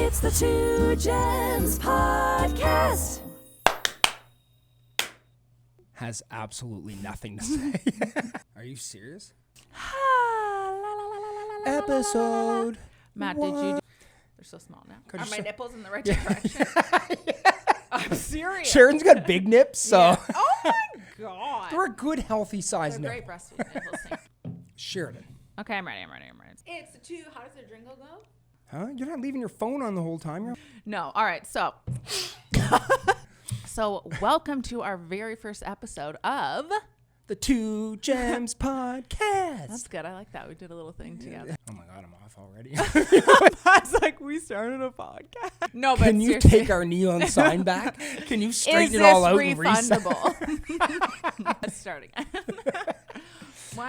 It's the Two Gems Podcast. Has absolutely nothing to say. Are you serious? Episode. Matt, did you do... They're so small now. Are my nipples in the right Yeah. direction? I'm serious. Sharon's got big nips, so Yeah. Oh my God. they're a good, healthy size They're nipple. great breastfeeding nipples. Sheridan. Okay, I'm ready. It's the two. How does the jingle go? Huh? You're not leaving your phone on the whole time? No. All right. So, welcome to our very first episode of... The Two Gems Podcast. That's good. I like that. We did a little thing together. Oh my God, I'm off already. That's like we started a podcast. No, but Can you seriously, take our neon sign back? Can you is straighten this it all out and reset? refundable? Let's start again.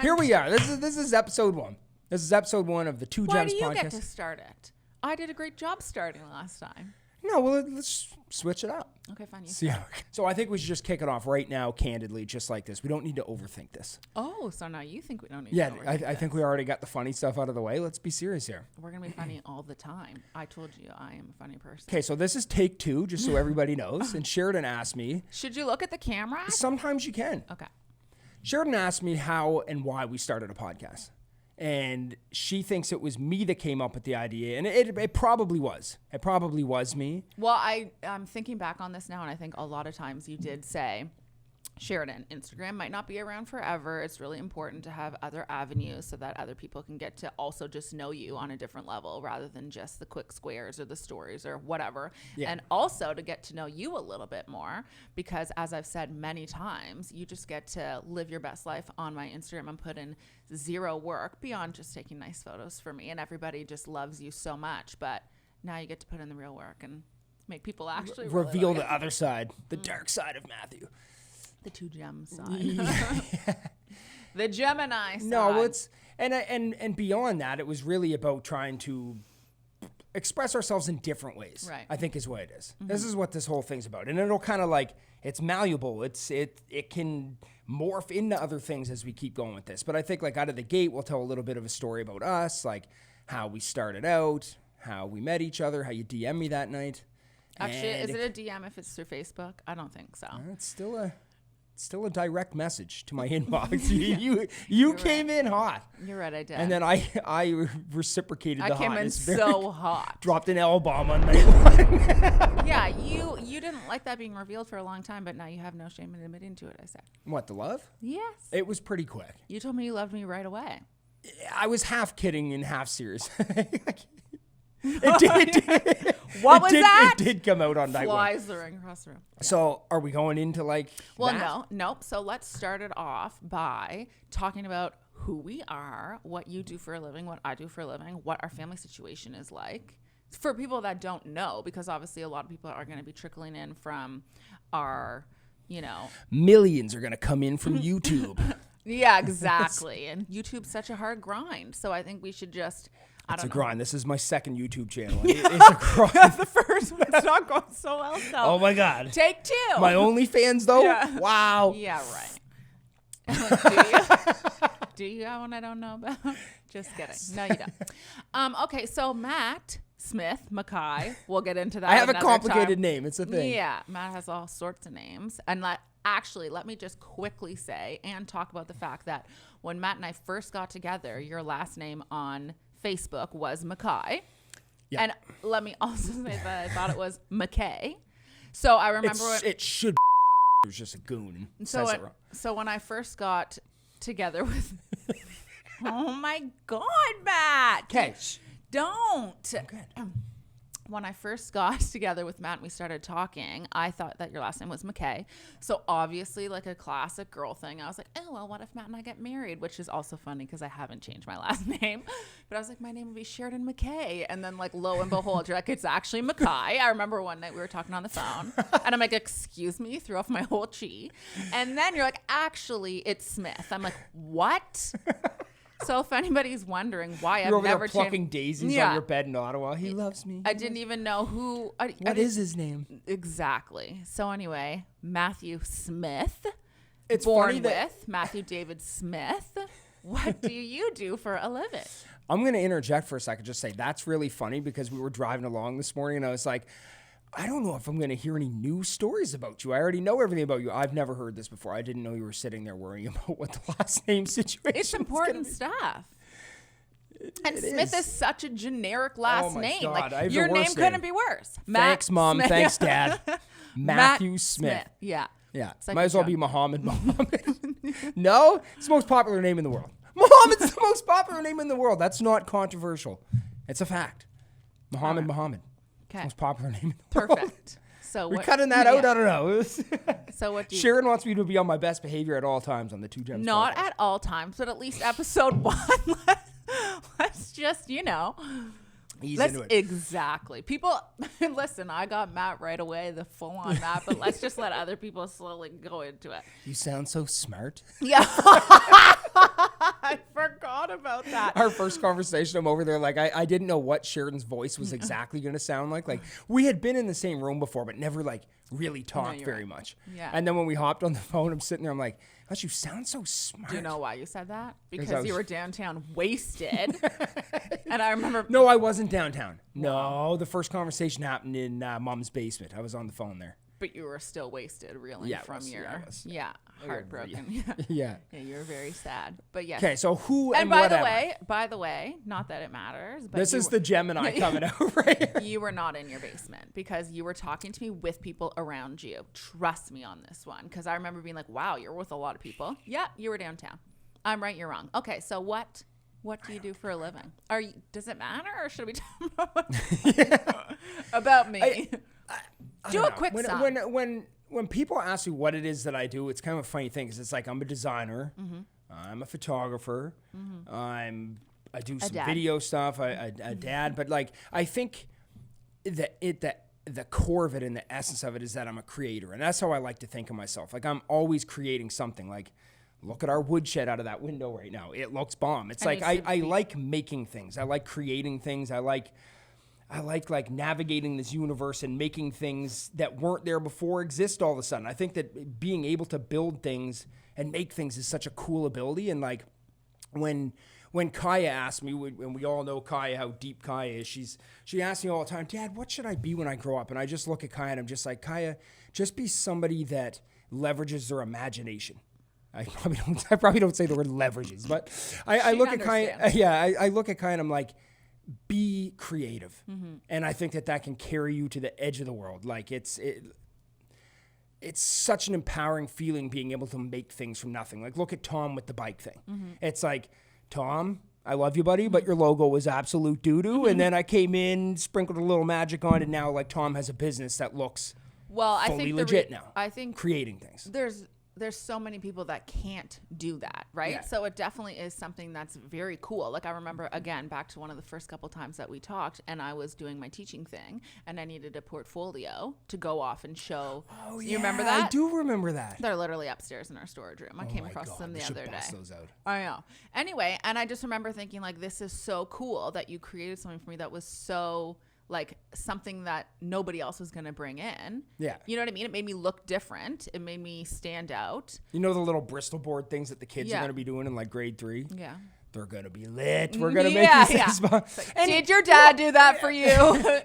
Here we are. This is episode 1. This is episode 1 of the Two Why Gems do you Podcast. get to start it? I did a great job starting last time. No, well, let's switch it up. Okay, fine. You. See how, so I think we should just kick it off right now, candidly, just like this. We don't need to overthink this. Oh, so now you think we don't need Yeah, to I think we already got the funny stuff out of the way. Let's be serious here. We're going to be funny all the time. I told you I am a funny person. Okay, so this is take 2, just so everybody knows. And Sheridan asked me. Should you look at the camera? Sometimes you can. Okay. Sheridan asked me how and why we started a podcast. And she thinks it was me that came up with the idea. And it probably was. It probably was me. Well, I'm thinking back on this now, and I think a lot of times you did say, Sheridan, Instagram might not be around forever. It's really important to have other avenues so that other people can get to also just know you on a different level rather than just the quick squares or the stories or whatever. Yeah. And also to get to know you a little bit more because, as I've said many times, you just get to live your best life on my Instagram and put in zero work beyond just taking nice photos for me. And everybody just loves you so much. But now you get to put in the real work and make people actually Reveal really the other side, the dark side of Matthew. the two gems side. The Gemini side. No, it's and beyond that, it was really about trying to express ourselves in different ways. Right. I think is what it is. This is what this whole thing's about, and it'll kind of like it's malleable. It can morph into other things as we keep going with this. But I think like out of the gate, we'll tell a little bit of a story about us, like how we started out, how we met each other, how you DM me that night. Actually, And is it a DM if it's through Facebook? I don't think so. It's still a direct message to my inbox. you came in hot. You're right, I did. And then I reciprocated I the came in hotness. so hot. Dropped an L-bomb on night 1. Yeah, you didn't like that being revealed for a long time, but now you have no shame in admitting to it, I said. What, the love? Yes. It was pretty quick. You told me you loved me right away. I was half kidding and half serious. It did. What was that? It did come out on night 1. Flies luring across the room. So are we going into like Well, that? nope. So let's start it off by talking about who we are, what you do for a living, what I do for a living, what our family situation is like. For people that don't know, because obviously a lot of people are going to be trickling in from our, Millions are going to come in from YouTube. Yeah, exactly. And YouTube's such a hard grind. So I think we should just... It's a grind. This is my second YouTube channel. It's a grind. The first one's not going so well. So Oh my God. Take 2. My OnlyFans though? Yeah. Wow. Yeah, right. Do you? Do you have one I don't know about? Just kidding. No, you don't. Okay, so Matt Smith, Mackay, we'll get into that. I have a another complicated time. name. It's a thing. Yeah, Matt has all sorts of names. And let me just quickly say and talk about the fact that when Matt and I first got together, your last name on Facebook was Mackay. Yeah. And let me also say that I thought it was McKay. So I remember it should it was just a goon. So when I first got together with oh my God, Matt. Okay. Don't. Okay. When I first got together with Matt and we started talking, I thought that your last name was McKay. So obviously like a classic girl thing. I was like, oh, well, what if Matt and I get married? Which is also funny because I haven't changed my last name. But I was like, my name would be Sheridan McKay. And then like lo and behold, you're like, it's actually Mackay. I remember one night we were talking on the phone and I'm like, excuse me, threw off my whole chi. And then you're like, actually, it's Smith. I'm like, what? So if anybody's wondering why I've You're over never there plucking daisies on your bed in Ottawa. He loves me. I didn't even know who. What is his name? Exactly. So anyway, Matthew Smith. It's born funny that with Matthew David Smith. what do you do for a living? I'm going to interject for a second, just say that's really funny because we were driving along this morning and I was like, I don't know if I'm going to hear any new stories about you. I already know everything about you. I've never heard this before. I didn't know you were sitting there worrying about what the last name situation It's important stuff. And Smith is such a generic last name. God, like your name couldn't be worse. Thanks, Mom. Smith. Thanks, Dad. Matthew Smith. Yeah. Yeah. Like Might as well be Muhammad. No, it's the most popular name in the world. Muhammad's the most popular name in the world. That's not controversial. It's a fact. Muhammad. Okay. Most popular name in the world. Perfect. So we're cutting that out. I don't know. So what do you... Sheridan wants me to be on my best behavior at all times on the Two Gems Not podcast. at all times, but at least episode 1. Let's just, Ease into it. Exactly. People, listen, I got Matt right away, the full-on Matt, but let's just let other people slowly go into it. You sound so smart. Yeah. I forgot about that. Our first conversation, I'm over there like, I didn't know what Sheridan's voice was exactly going to sound like. Like, we had been in the same room before, but never, like, really talked very much. Yeah. And then when we hopped on the phone, I'm sitting there, I'm like, gosh, you sound so smart. Do you know why you said that? Because you were downtown wasted. And I remember... No, I wasn't downtown. No, the first conversation happened in Mom's basement. I was on the phone there. But you were still wasted, reeling from your... Yeah, heartbroken. Yeah. Yeah, you were very sad. But yes. Okay, so who and and by what the am I? way, not that it matters, but This is the Gemini coming out right here. You were not in your basement because you were talking to me with people around you. Trust me on this one, because I remember being like, "Wow, you're with a lot of people." Yeah, you were downtown. I'm right, you're wrong. Okay, so what do you do for a living? Does it matter, or should we talk about me? Do a quick sum. When people ask me what it is that I do, it's kind of a funny thing because it's like I'm a designer, I'm a photographer, I do some video stuff, a dad, but like I think the core of it and the essence of it is that I'm a creator, and that's how I like to think of myself. Like I'm always creating something. Like look at our woodshed out of that window right now; it looks bomb. It's like I like making things. I like creating things. I like navigating this universe and making things that weren't there before exist all of a sudden. I think that being able to build things and make things is such a cool ability. And like when Kaya asked me, and we all know Kaya, how deep Kaya is, she asks me all the time, Dad, what should I be when I grow up? And I just look at Kaya and I'm just like, Kaya, just be somebody that leverages their imagination. I probably don't say the word leverages, but I look at Kaya. Yeah, I look at Kaya and I'm like, be creative. And I think that can carry you to the edge of the world. Like it's such an empowering feeling being able to make things from nothing. Like look at Tom with the bike thing. It's like, Tom, I love you, buddy, but your logo was absolute doo-doo. And then I came in, sprinkled a little magic on it. Now like Tom has a business that looks fully legit now. I think creating things. There's so many people that can't do that, right? Yeah. So it definitely is something that's very cool. Like I remember, again, back to one of the first couple times that we talked, and I was doing my teaching thing, and I needed a portfolio to go off and show. Oh, yeah. You remember that? I do remember that. They're literally upstairs in our storage room. I came across them the other day. Bust those out. I know. Anyway, and I just remember thinking, like, this is so cool that you created something for me that was so... like something that nobody else was going to bring in. Yeah. You know what I mean? It made me look different. It made me stand out. You know the little Bristol board things that the kids are going to be doing in like grade 3? Yeah. They're going to be lit. We're going to make these things. Like, did your dad do that for you?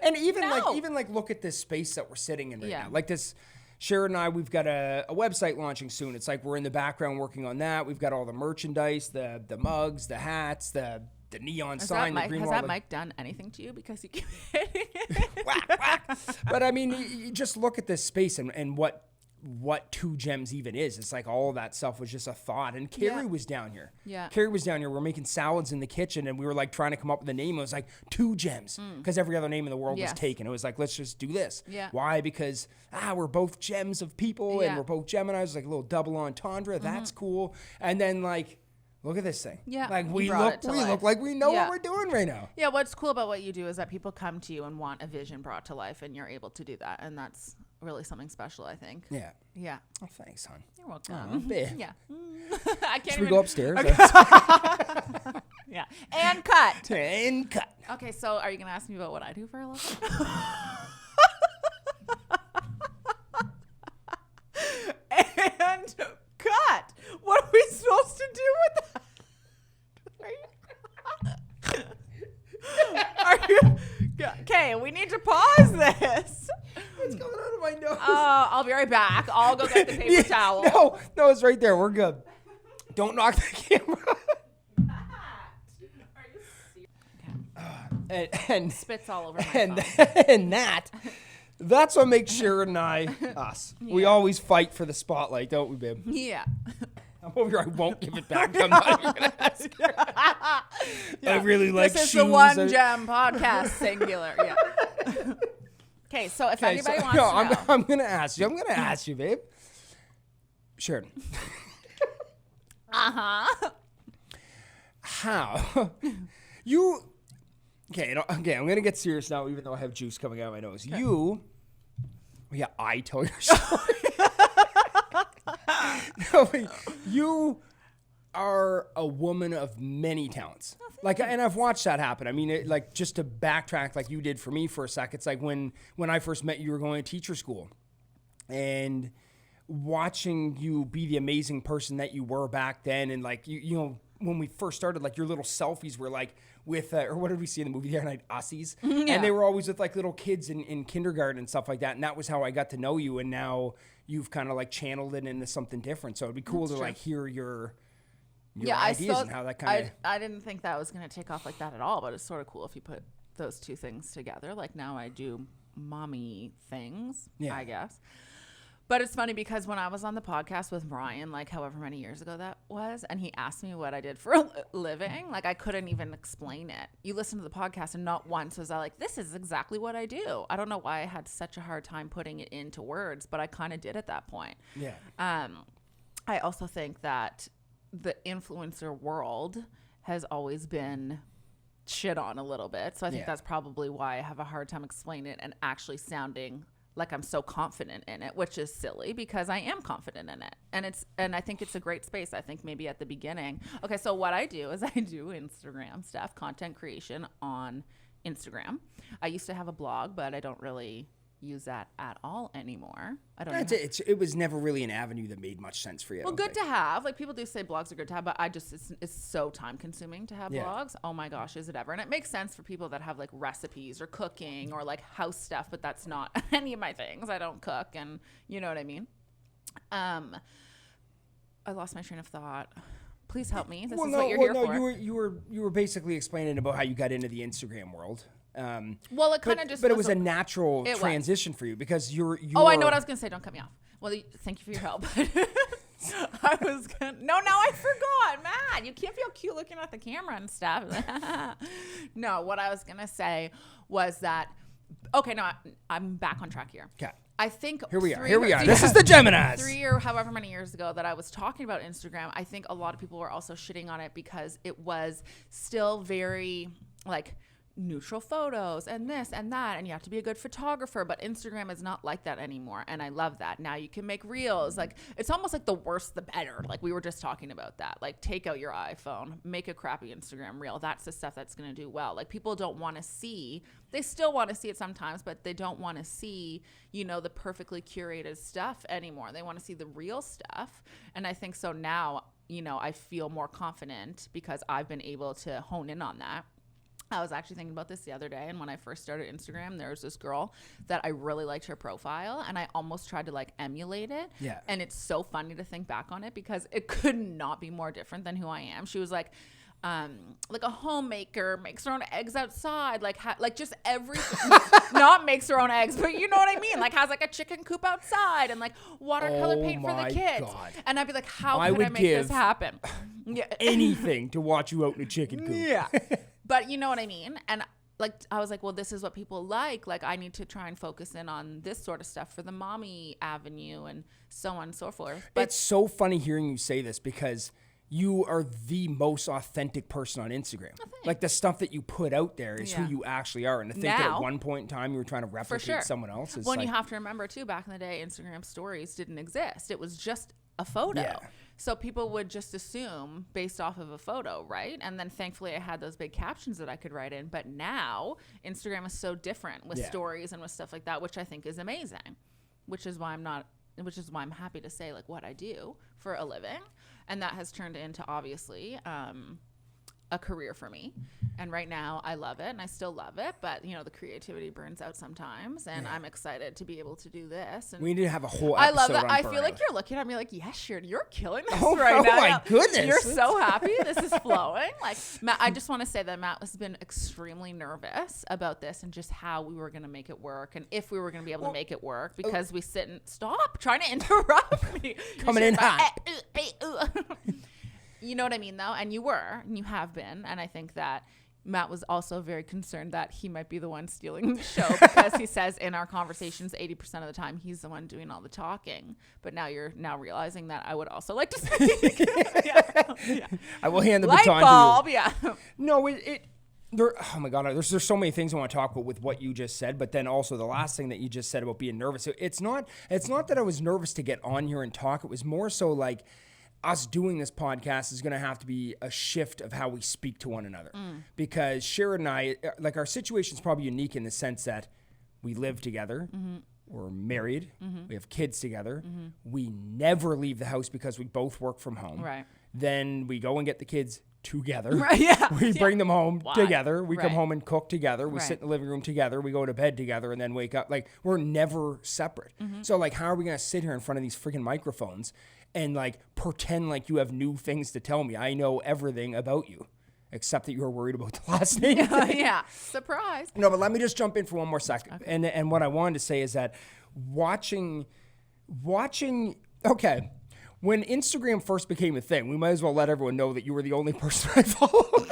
And even like look at this space that we're sitting in right now. Like this, Sheridan and I, we've got a website launching soon. It's like we're in the background working on that. We've got all the merchandise, the mugs, the hats, the neon sign, the green wall. Has that mic done anything to you? Because you keep hitting it. Whack, whack. But I mean, you just look at this space and what Two Gems even is. It's like all of that stuff was just a thought. And Carrie was down here. Yeah. Carrie was down here. We're making salads in the kitchen and we were like trying to come up with a name. It was like Two Gems because every other name in the world was taken. It was like, let's just do this. Yeah. Why? Because we're both gems of people and we're both Geminis, like a little double entendre. That's cool. And then like, look at this thing. Yeah. Like we look like we know what we're doing right now. Yeah. What's cool about what you do is that people come to you and want a vision brought to life, and you're able to do that. And that's really something special, I think. Yeah. Yeah. Oh, thanks, hon. You're welcome. Yeah. I can't Should we go upstairs? Okay. Yeah. And cut. And cut. Okay. So are you going to ask me about what I do for a living? And cut. What are we supposed to do with that? I'll be right back. I'll go get the paper towel. No, it's right there. We're good. Don't knock the camera. Are you serious? And Spits all over my phone. and that's what makes Sheridan and I us. Yeah. We always fight for the spotlight, don't we, babe? Yeah. I'm over here. I won't give it back. I'm not even gonna ask. I really like shoes. This is the One Gem podcast, singular. Yeah. Okay, so if anybody wants to know. I'm gonna ask you. Babe. Sheridan. How you? Okay, I'm gonna get serious now, even though I have juice coming out of my nose. Okay. I tell your story. You are a woman of many talents. And I've watched that happen. I mean, just to backtrack, like you did for me for a sec. It's like when I first met you, were going to teacher school, and watching you be the amazing person that you were back then, and like you know. When we first started, like your little selfies were like with, or what did we see in the movie the other night? Aussies. Yeah. And they were always with like little kids in kindergarten and stuff like that. And that was how I got to know you. And now you've kind of like channeled it into something different. So it'd be cool to like hear your ideas and how that kind of. I didn't think that was going to take off like that at all, but it's sort of cool if you put those two things together. Like now I do mommy things, I guess. But it's funny because when I was on the podcast with Brian, like however many years ago that was, and he asked me what I did for a living, like I couldn't even explain it. You listen to the podcast and not once was I like, this is exactly what I do. I don't know why I had such a hard time putting it into words, but I kind of did at that point. Yeah. I also think that the influencer world has always been shit on a little bit. So I think that's probably why I have a hard time explaining it and actually sounding like I'm so confident in it, which is silly because I am confident in it. And I think it's a great space. I think maybe at the beginning. Okay, so what I do is I do Instagram stuff, content creation on Instagram. I used to have a blog, but I don't really use that at all anymore. I don't know. It was never really an avenue that made much sense for you. Well, good to have. Like people do say blogs are good to have, but it's so time consuming to have blogs. Oh my gosh, is it ever? And it makes sense for people that have like recipes or cooking or like house stuff, but that's not any of my things. I don't cook, and you know what I mean? I lost my train of thought. Please help me. This is what you're here for. You were basically explaining about how you got into the Instagram world. Well, it kind of just. But it was a natural transition for you because you're. Oh, I know what I was gonna say. Don't cut me off. Well, thank you for your help. I was gonna. No, now I forgot, Matt. You can't feel cute looking at the camera and stuff. No, what I was gonna say was that. Okay, no, I'm back on track here. Okay. I think here we are. This is the Geminis. 3 or however many years ago that I was talking about Instagram, I think a lot of people were also shitting on it because it was still very like neutral photos and this and that, and you have to be a good photographer, but Instagram is not like that anymore, and I love that. Now you can make reels. Like it's almost like the worse the better. Like we were just talking about that. Like take out your iPhone, make a crappy Instagram reel. That's the stuff that's going to do well. Like people don't want to see, they still want to see it sometimes, but they don't want to see, you know, the perfectly curated stuff anymore. They want to see the real stuff. And I think so now, you know, I feel more confident because I've been able to hone in on that. I was actually thinking about this the other day, and when I first started Instagram, there was this girl that I really liked her profile, and I almost tried to like emulate it. Yeah. And it's so funny to think back on it because it could not be more different than who I am. She was like a homemaker, makes her own eggs outside, like just everything. Not makes her own eggs, but you know what I mean. Like has like a chicken coop outside and like watercolor paint for the kids. God. And I'd be like, how could I make this happen? Yeah. Anything to watch you out in a chicken coop. Yeah. But you know what I mean? And like, I was like, well, this is what people like. Like, I need to try and focus in on this sort of stuff for the mommy avenue and so on and so forth. But it's so funny hearing you say this because you are the most authentic person on Instagram. Like the stuff that you put out there is who you actually are. And to think that at one point in time you were trying to replicate someone else is well, you have to remember too, back in the day, Instagram stories didn't exist. It was just a photo. Yeah. So people would just assume based off of a photo, right? And then thankfully I had those big captions that I could write in. But now Instagram is so different with stories and with stuff like that, which I think is amazing, which is why I'm happy to say like what I do for a living. And that has turned into obviously a career for me. And right now I love it and I still love it, but you know, the creativity burns out sometimes, and I'm excited to be able to do this. And we need to have a whole I episode love that. on I feel burnout. like you're looking at me like, yes, Sheridan, you're killing this Oh, right oh now. my Yeah. goodness. You're so happy. This is flowing. Like, Matt, I just want to say that Matt has been extremely nervous about this and just how we were going to make it work and if we were going to be able to make it work, because we sit and stop trying to interrupt me. Coming in hot. You know what I mean, though? And you were, and you have been. And I think that Matt was also very concerned that he might be the one stealing the show, because he says in our conversations 80% of the time he's the one doing all the talking. But now you're realizing that I would also like to speak. Yeah. I will hand the Light baton bulb, to you. No, oh my God, there's so many things I want to talk about with what you just said, but then also the last thing that you just said about being nervous. It's not that I was nervous to get on here and talk. It was more so like, us doing this podcast is going to have to be a shift of how we speak to one another. Because Sheridan and I, like, our situation is probably unique in the sense that we live together, we're married, we have kids together, we never leave the house because we both work from home. Right. Then we go and get the kids together. Right, yeah. We bring them home together. We come Right. home and cook together. We Right. sit in the living room together. We go to bed together and then wake up. Like, we're never separate. So, like, how are we going to sit here in front of these freaking microphones and, like, pretend like you have new things to tell me? I know everything about you, except that you're worried about the last name. Yeah. Surprise. No, but let me just jump in for one more second. Okay. And what I wanted to say is that watching, okay, when Instagram first became a thing, we might as well let everyone know that you were the only person I followed.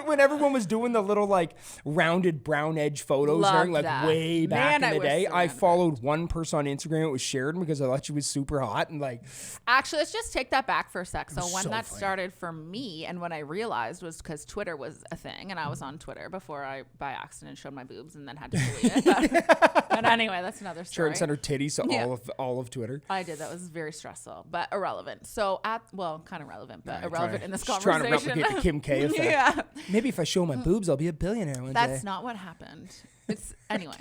When everyone was doing the little, like, rounded brown edge photos Loved during, like, that. way back Man, in the I day, wish I so. followed one person on Instagram. It was Sheridan, because I thought she was super hot and, like, Actually, let's just take that back for a sec. So when so that funny. started for me, and when I realized was because Twitter was a thing, and I was on Twitter before I, by accident, showed my boobs and then had to delete it. But anyway, that's another story. Sheridan sent her titties to Yeah. all of Twitter. I did. That was very stressful, but irrelevant. So kind of relevant, but Right, irrelevant in this she's trying to conversation. replicate the Kim K effect. Yeah. Maybe if I show my boobs, I'll be a billionaire one day. That's not what happened. It's anyway.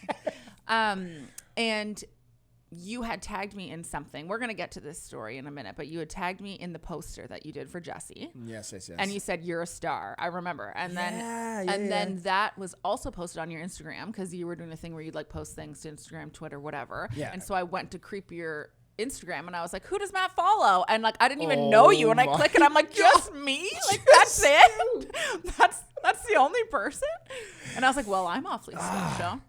And you had tagged me in something. We're going to get to this story in a minute, but you had tagged me in the poster that you did for Jesse. Yes. And you said, you're a star. I remember. And then that was also posted on your Instagram, because you were doing a thing where you'd like post things to Instagram, Twitter, whatever. Yeah. And so I went to creep your Instagram and I was like, who does Matt follow? And like, I didn't even know you. And I my click and I'm like, just me? Like, that's it? That's the only person? And I was like, well, I'm awfully special.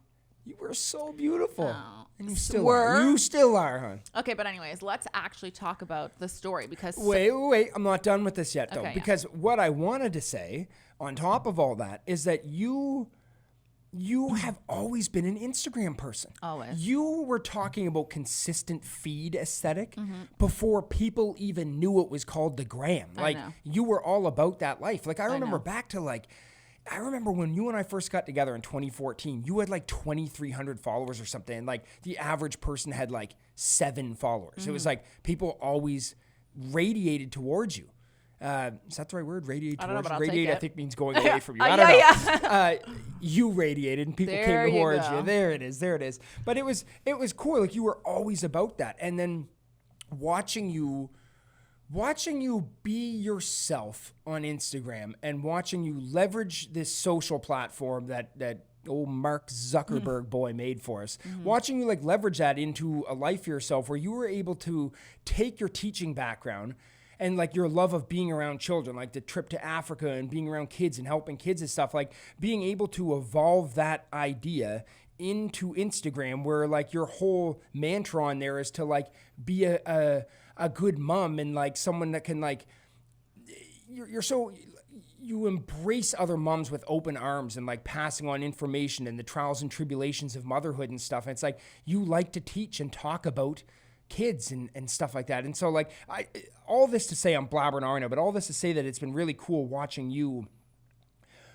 You were so beautiful. Oh. And you still Were? are. You still are, huh? Okay, but anyways, let's actually talk about the story, because Wait. I'm not done with this yet, though. Okay, yeah. Because what I wanted to say, on top of all that, is that you have always been an Instagram person. Always. You were talking about consistent feed aesthetic Mm-hmm. before people even knew it was called the gram. Like, know. you were all about that life. Like, I remember know. back to, like, I remember when you and I first got together in 2014, you had like 2,300 followers or something. And like, the average person had like 7 followers. It was like, people always radiated towards you. Is that the right word? Radiate I don't know, towards but you? I'll Radiate, take I it. think, means going away from you. Yeah, I don't know. yeah. You radiated and people There came you towards go. you. There it is. But it was cool. Like, you were always about that. And then watching you be yourself on Instagram and watching you leverage this social platform that old Mark Zuckerberg boy made for us, watching you like leverage that into a life for yourself where you were able to take your teaching background and like your love of being around children, like the trip to Africa and being around kids and helping kids and stuff, like being able to evolve that idea into Instagram, where like your whole mantra on there is to like be a good mom and like someone that can like, you embrace other moms with open arms and like passing on information and the trials and tribulations of motherhood and stuff. And it's like, you like to teach and talk about kids and stuff like that. And so like, all this to say, I'm blabbering on now, but all this to say that it's been really cool watching you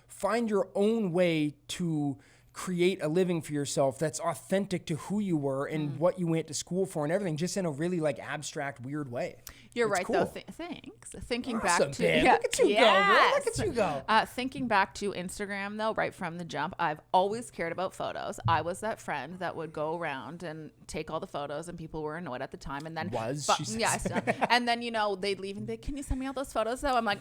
find your own way to create a living for yourself that's authentic to who you were and what you went to school for and everything, just in a really like abstract, weird way. You're It's right, cool. though. Thanks. Thinking Awesome, back to babe. Look at you go, girl. Look at you go. Thinking back to Instagram, though, right from the jump, I've always cared about photos. I was that friend that would go around and take all the photos, and people were annoyed at the time. And then She says. yeah, and then they'd leave and be, can you send me all those photos? Though I'm like,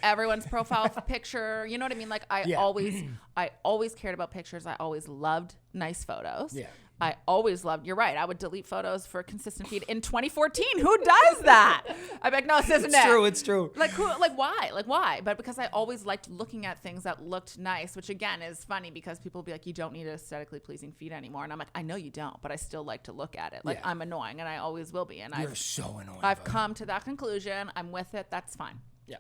everyone's profile picture. You know what I mean? Like I always cared about pictures. I always loved nice photos. Yeah. I always loved, you're right, I would delete photos for a consistent feed. In 2014, who does that? I'm like, no, this isn't it. It's true. Like, why? But because I always liked looking at things that looked nice, which again is funny because people will be like, you don't need an aesthetically pleasing feed anymore. And I'm like, I know you don't, but I still like to look at it. Like, I'm annoying and I always will be. And You're so annoying. I've come to that conclusion. I'm with it. That's fine. Yeah.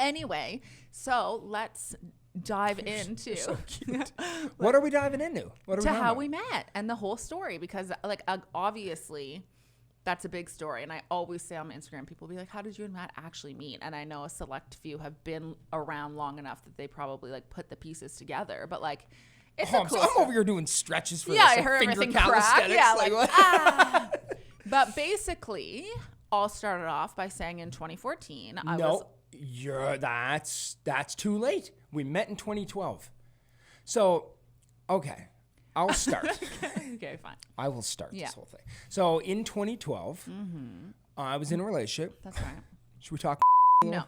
Anyway, so let's dive into so cute. What are we diving into? How we met and the whole story, because obviously that's a big story, and I always say on my Instagram, people will be like, how did you and Matt actually meet? And I know a select few have been around long enough that they probably like put the pieces together, but like it's a cool I'm story. over here doing stretches for I this, heard finger everything calisthenics. crack. But basically all started off by saying in 2014 that's too late. We met in 2012. So, okay, I'll start. Okay, fine. I will start this whole thing. So in 2012, I was in a relationship. That's right. Should we talk? No.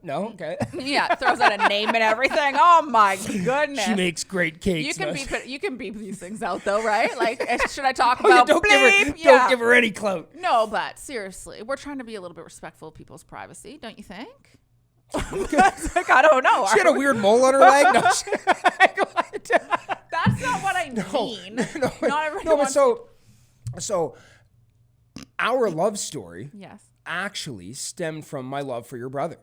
No? Okay. Yeah, throws out a name and everything. Oh my goodness. She makes great cakes. You can beep these things out though, right? Like, should I talk about don't give her any clout. No, but seriously, we're trying to be a little bit respectful of people's privacy, don't you think? Like, I don't know. She had a weird mole on her leg. No, That's not what I mean. Not everyone. No, but so our love story actually stemmed from my love for your brother,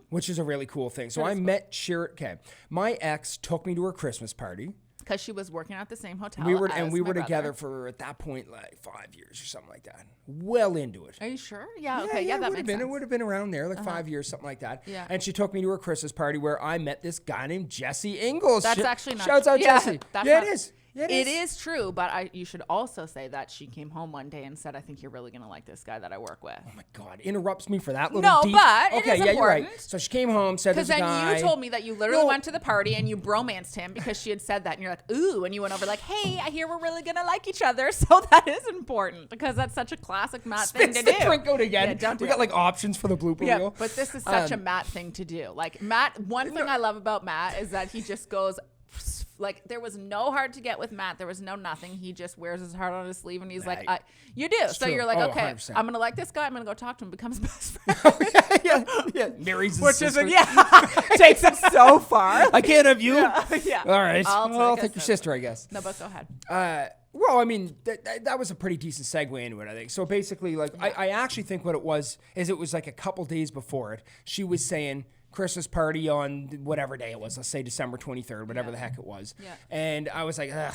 which is a really cool thing. So I met Sheridan. Okay, my ex took me to her Christmas party. Because she was working at the same hotel. We were together for at that point like 5 years or something like that. Well into it. Are you sure? Yeah. Okay. Yeah, that makes sense. It would have been around there, like 5 years, something like that. Yeah. And she took me to her Christmas party where I met this guy named Jesse Ingalls. That's actually not Shouts true. out Jesse. It is. It is true, but you should also say that she came home one day and said, I think you're really going to like this guy that I work with. Oh my God. Interrupts me for that little No, deep. but it okay, is yeah, important. you're right. So she came home, said there's a guy. Because then you told me that you literally went to the party and you bromanced him because she had said that. And you're like, ooh. And you went over like, hey, I hear we're really going to like each other. So that is important because that's such a classic Matt thing to do. Drink out again. Yeah, don't do we got it. like options for the blooper reel. But this is such a Matt thing to do. Like Matt, one thing I love about Matt is that he just goes, like, there was no hard to get with Matt. There was no nothing. He just wears his heart on his sleeve, and he's like, you do. So true. you're like, okay, 100%. I'm going to like this guy. I'm going to go talk to him, become his best friend. yeah. Marries his Which sister. takes it so far. I can't have you. Yeah. All right. I'll take your sister, I guess. No, but go ahead. Well, I mean, that was a pretty decent segue into it, I think. So basically, like, I actually think what it was like a couple days before it, she was saying Christmas party on whatever day it was, let's say December 23rd, whatever the heck it was. Yeah. And I was like, ugh.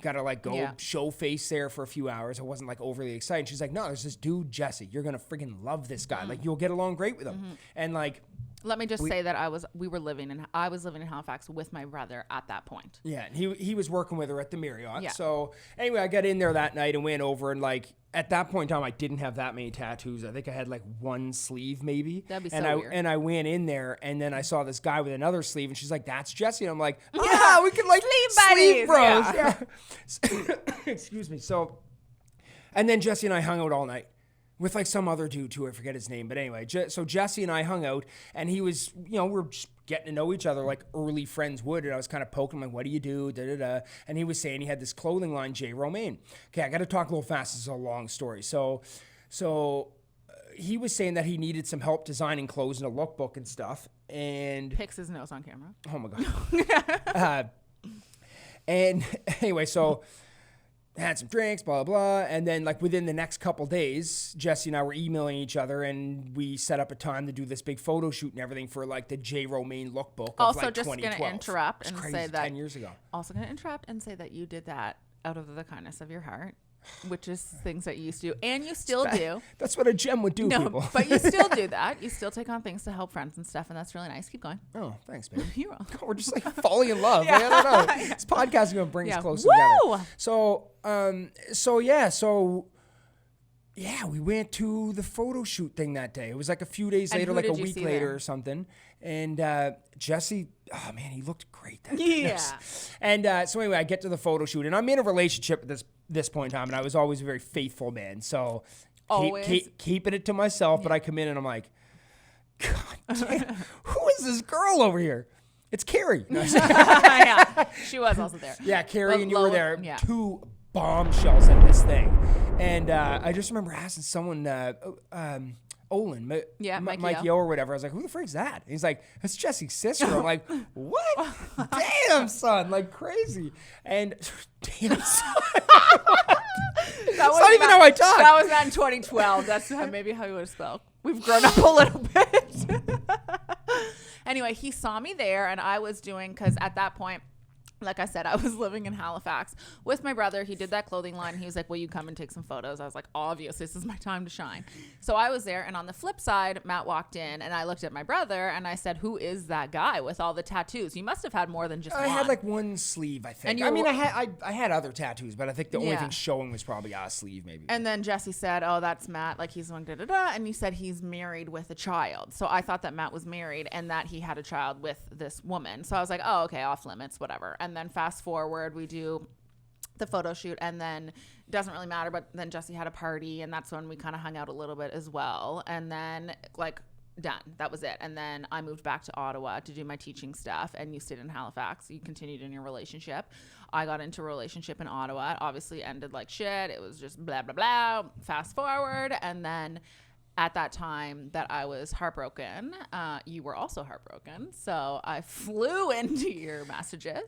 Gotta like go show face there for a few hours. I wasn't like overly excited. She's like, no, there's this dude, Jesse. You're gonna friggin' love this guy. Like you'll get along great with him. And like, let me just say that I was living in Halifax with my brother at that point. Yeah, and he was working with her at the Marriott. Yeah. So anyway, I got in there that night and went over and like at that point in time I didn't have that many tattoos. I think I had like one sleeve maybe. That'd be weird. weird. And I went in there and then I saw this guy with another sleeve and she's like, that's Jesse. And I'm like, we could like sleeve bros. Yeah. Excuse me. So, and then Jesse and I hung out all night with like some other dude too. I forget his name. But anyway, so Jesse and I hung out and he was, we're just getting to know each other like early friends would. And I was kind of poking him like, what do you do? And he was saying he had this clothing line, J. Romaine. Okay, I got to talk a little fast. This is a long story. So he was saying that he needed some help designing clothes and a lookbook and stuff. And picks his nose on camera. Oh my God. And anyway, so had some drinks, blah, blah, blah. And then like within the next couple days, Jesse and I were emailing each other and we set up a time to do this big photo shoot and everything for like the J. Romaine lookbook of also like just 2012. going to interrupt and crazy, say that 10 years ago. Also going to interrupt and say that you did that out of the kindness of your heart, which is things that you used to do and you still do. That's what a gem would do, people. But you still do that. You still take on things to help friends and stuff, and that's really nice. Keep going. Oh, thanks, babe. You're welcome. We're just like falling in love. Yeah. Like, I don't know. This podcast is going to bring us closer Woo! together. So Yeah, we went to the photo shoot thing that day. It was like a few days later, who like a did you week see later there? or something. And Jesse, oh man, he looked great that day. Yeah. And so anyway, I get to the photo shoot, and I'm in a relationship at this point in time, and I was always a very faithful man. So Always. keeping it to myself, but I come in and I'm like, God damn, who is this girl over here? It's Carrie. No, Yeah, she was also there. yeah, Carrie, But and you were there. yeah. Two bombshells in this thing. And I just remember asking someone, Olin, Mikey O or whatever. I was like, who the frick's that? And he's like, it's Jesse's sister. I'm like, what? Damn, son. Like, crazy. And damn, son. That's not even how I talk. That was not in 2012. That's maybe how you would have spelled. We've grown up a little bit. Anyway, he saw me there, and I was doing, because at that point, like I said, I was living in Halifax with my brother. He did that clothing line. He was like, will you come and take some photos? I was like, obvious, this is my time to shine. So I was there. And on the flip side, Matt walked in and I looked at my brother and I said, who is that guy with all the tattoos? You must have had more than just one. I had like one sleeve, I think. And I mean, I had other tattoos, but I think the only Yeah. thing showing was probably a sleeve, maybe. And then Jesse said, oh, that's Matt. Like, he's one da-da-da. And he said he's married with a child. So I thought that Matt was married and that he had a child with this woman. So I was like, oh, okay, off limits, whatever. And then fast forward, we do the photo shoot, and then it doesn't really matter, but then Jesse had a party, and that's when we kind of hung out a little bit as well. And then, like, done. That was it. And then I moved back to Ottawa to do my teaching stuff, and you stayed in Halifax. You continued in your relationship. I got into a relationship in Ottawa. It obviously ended like shit. It was just blah, blah, blah. Fast forward. And then at that time that I was heartbroken, you were also heartbroken. So I flew into your messages.